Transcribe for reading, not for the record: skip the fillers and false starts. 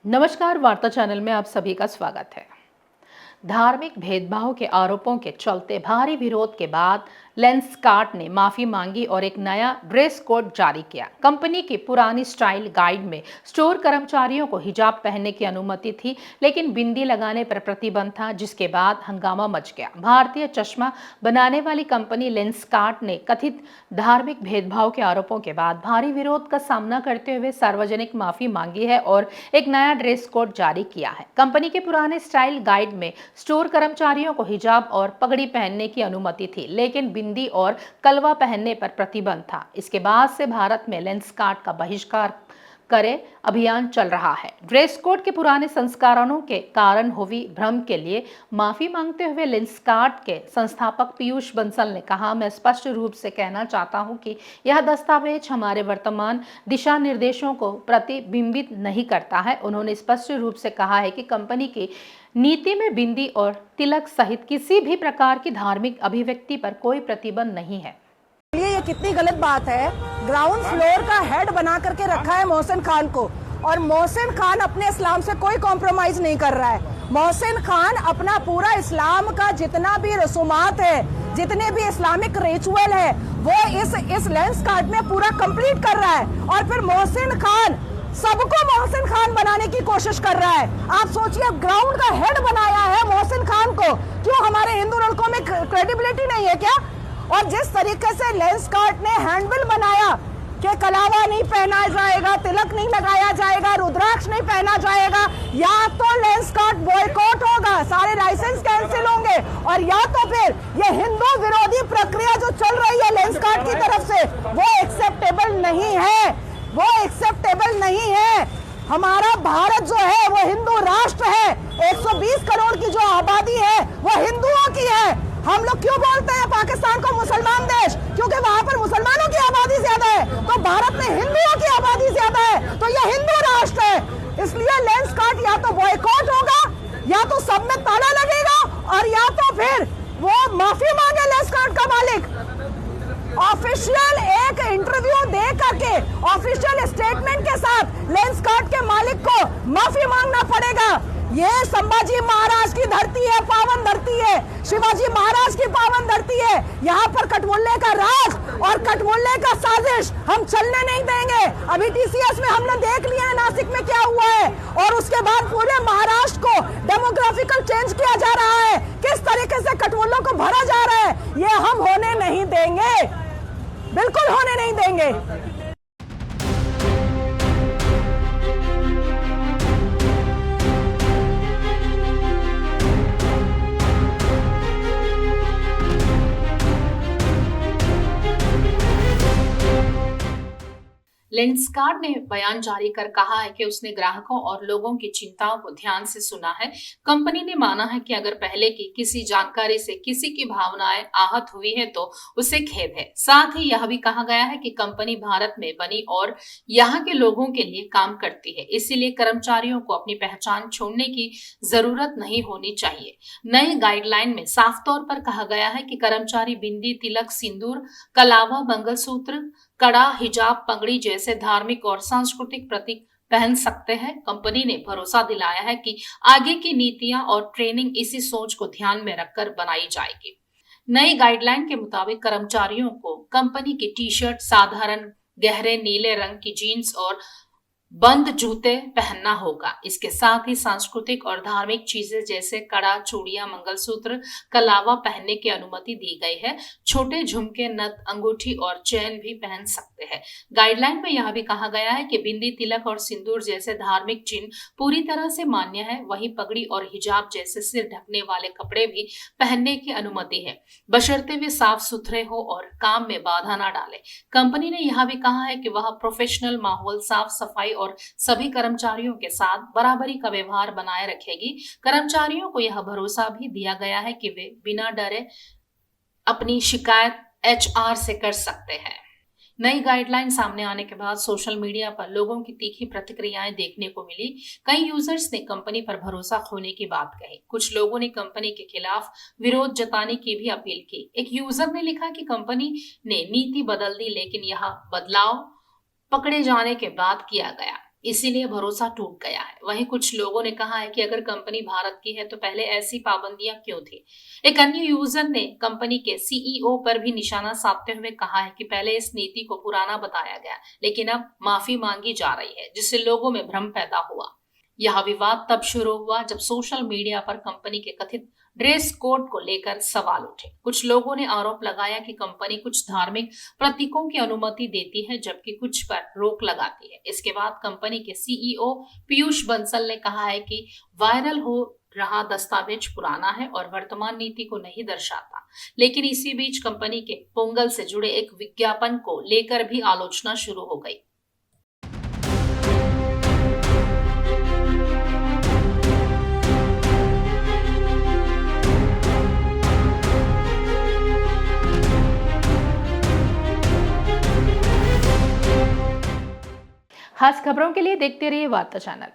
नमस्कार, वार्ता चैनल में आप सभी का स्वागत है। धार्मिक भेदभाव के आरोपों के चलते भारी विरोध के बाद लेंसकार्ट ने माफी मांगी और एक नया ड्रेस कोड जारी किया। कंपनी की पुरानी स्टाइल गाइड में स्टोर कर्मचारियों को हिजाब पहनने की अनुमति थी, लेकिन बिंदी लगाने पर प्रतिबंध था, जिसके बाद हंगामा मच गया। भारतीय चश्मा बनाने वाली कंपनी लेंसकार्ट ने कथित धार्मिक भेदभाव के आरोपों के बाद भारी विरोध का सामना करते हुए सार्वजनिक माफी मांगी है और एक नया ड्रेस कोड जारी किया है। कंपनी के पुराने स्टाइल गाइड में स्टोर कर्मचारियों को हिजाब और पगड़ी पहनने की अनुमति थी, लेकिन बिंदी और कलवा पहनने पर प्रतिबंध था। इसके बाद से भारत में लेंसकार्ट का बहिष्कार करे अभियान चल रहा है। ड्रेस कोड के पुराने संस्करणों के कारण हुई भ्रम के लिए माफी मांगते हुए लेंसकार्ट के संस्थापक पीयूष बंसल ने कहा, मैं स्पष्ट रूप से कहना चाहता हूं कि यह दस्तावेज हमारे वर्तमान दिशा निर्देशों को प्रतिबिंबित नहीं करता है। उन्होंने स्पष्ट रूप से कहा है कि कंपनी की नीति में बिंदी और तिलक सहित किसी भी प्रकार की धार्मिक अभिव्यक्ति पर कोई प्रतिबंध नहीं है। ये कितनी गलत बात है। ग्राउंड फ्लोर का हेड बना करके रखा है मोहसिन खान को, और मोहसिन खान अपने इस्लाम से कोई कॉम्प्रोमाइज नहीं कर रहा है। मोहसिन खान अपना पूरा इस्लाम का जितना भी रसूमात है, जितने भी इस्लामिक रिचुअल है, वो इस लेंसकार्ट में पूरा कंप्लीट कर रहा है। और फिर मोहसिन खान सबको मोहसिन खान बनाने की कोशिश कर रहा है। आप सोचिए, ग्राउंड का हेड बनाया है मोहसिन खान को। क्यों हमारे हिंदू लड़कों में क्रेडिबिलिटी नहीं है क्या? और जिस तरीके से लेंसकार्ट ने हैंडबिल बनाया कि कलावा नहीं पहना जाएगा, तिलक नहीं लगाया जाएगा, रुद्राक्ष नहीं पहना जाएगा, या तो लेंसकार्ट बॉयकॉट होगा, सारे लाइसेंस कैंसिल होंगे, और या तो फिर ये हिंदू विरोधी प्रक्रिया जो चल रही है लेंसकार्ट की तरफ से, वो एक्सेप्टेबल नहीं है। वो एक्सेप्टेबल नहीं है। हमारा भारत जो है वो हिंदू राष्ट्र है। 120 करोड़ की जो आबादी है वो हिंदुओं की है। हम लोग क्यों बोलते हैं पाकिस्तान को मुसलमान देश? क्योंकि वहां पर मुसलमानों की आबादी ज्यादा है, तो भारत में हिंदुओं की आबादी ज्यादा है, तो यह हिंदू राष्ट्र है। इसलिए लेंसकार्ट या तो बॉयकॉट होगा, या तो सब में ताला लगेगा, और या तो फिर वो माफी मांगे लेंसकार्ट का मालिक। ऑफिशियल एक इंटरव्यू दे करके, ऑफिशियल स्टेटमेंट के साथ लेंसकार्ट के मालिक को माफी मांगना पड़ेगा। ये संभाजी महाराज की धरती है, पावन धरती है, शिवाजी महाराज की पावन धरती है। यहाँ पर कटमुल्ले का राज और कटमुल्ले का साजिश हम चलने नहीं देंगे। अभी टीसीएस में हमने देख लिया है नासिक में क्या हुआ है, और उसके बाद पूरे महाराष्ट्र को डेमोग्राफिकल चेंज किया जा रहा है। किस तरीके से कटमुल्लों को भरा जा रहा है, ये हम होने नहीं देंगे, बिल्कुल होने नहीं देंगे। लेंसकार्ट ने बयान जारी कर कहा है कि उसने ग्राहकों और लोगों की चिंताओं को ध्यान से सुना है। कंपनी ने माना है कि अगर पहले की किसी जानकारी से किसी की भावनाएं आहत हुई है तो उसे खेद है। साथ ही यह भी कहा गया है कि कंपनी भारत में बनी और यहाँ के लोगों के लिए काम करती है, इसीलिए कर्मचारियों को अपनी पहचान छोड़ने की जरूरत नहीं होनी चाहिए। नई गाइडलाइन में साफ तौर पर कहा गया है कि कर्मचारी बिंदी, तिलक, सिंदूर, कलावा, मंगलसूत्र, कड़ा, हिजाब, पगड़ी जैसे धार्मिक और सांस्कृतिक प्रतीक पहन सकते हैं। कंपनी ने भरोसा दिलाया है कि आगे की नीतियां और ट्रेनिंग इसी सोच को ध्यान में रखकर बनाई जाएगी। नई गाइडलाइन के मुताबिक कर्मचारियों को कंपनी की टी शर्ट, साधारण गहरे नीले रंग की जीन्स और बंद जूते पहनना होगा। इसके साथ ही सांस्कृतिक और धार्मिक चीजें जैसे कड़ा, चूड़ियां, मंगलसूत्र, कलावा पहनने की अनुमति दी गई है। छोटे झुमके, नथ, अंगूठी और चैन भी पहन सकते हैं। गाइडलाइन में यह भी कहा गया है कि बिंदी, तिलक और सिंदूर जैसे धार्मिक चिन्ह पूरी तरह से मान्य है। वहीं पगड़ी और हिजाब जैसे सिर ढकने वाले कपड़े भी पहनने की अनुमति है, बशर्ते वे साफ सुथरे हो और काम में बाधा न डाले। कंपनी ने यह भी कहा है कि वह प्रोफेशनल माहौल, साफ सफाई और सभी कर्मचारियों के साथ बराबरी का व्यवहार बनाए रखेगी। कर्मचारियों को यह भरोसा भी दिया गया है कि वे बिना डरे अपनी शिकायत एचआर से कर सकते हैं। नई गाइडलाइन सामने आने के बाद सोशल मीडिया पर लोगों की तीखी प्रतिक्रियाएं देखने को मिली। कई यूजर्स ने कंपनी पर भरोसा खोने की बात कही। कुछ लोगों ने कंपनी के खिलाफ विरोध जताने की भी अपील की। एक यूजर ने लिखा कि कंपनी ने नीति बदल दी, लेकिन यह बदलाव पकड़े जाने के बाद किया गया। इसीलिए भरोसा टूट गया है। वहीं कुछ लोगों ने कहा है कि अगर कंपनी भारत की है तो पहले ऐसी पाबंदियां क्यों थी। एक अन्य यूजर ने कंपनी के सीईओ पर भी निशाना साधते हुए कहा है कि पहले इस नीति को पुराना बताया गया, लेकिन अब माफी मांगी जा रही है, जिससे लोगों में भ्रम पैदा हुआ। यह विवाद तब शुरू हुआ जब सोशल मीडिया पर कंपनी के कथित ड्रेस कोड को लेकर सवाल उठे। कुछ लोगों ने आरोप लगाया कि कंपनी कुछ धार्मिक प्रतीकों की अनुमति देती है जबकि कुछ पर रोक लगाती है। इसके बाद कंपनी के सीईओ पीयूष बंसल ने कहा है कि वायरल हो रहा दस्तावेज पुराना है और वर्तमान नीति को नहीं दर्शाता। लेकिन इसी बीच कंपनी के पोंगल से जुड़े एक विज्ञापन को लेकर भी आलोचना शुरू हो गई। खास खबरों के लिए देखते रहिए वार्ता चैनल।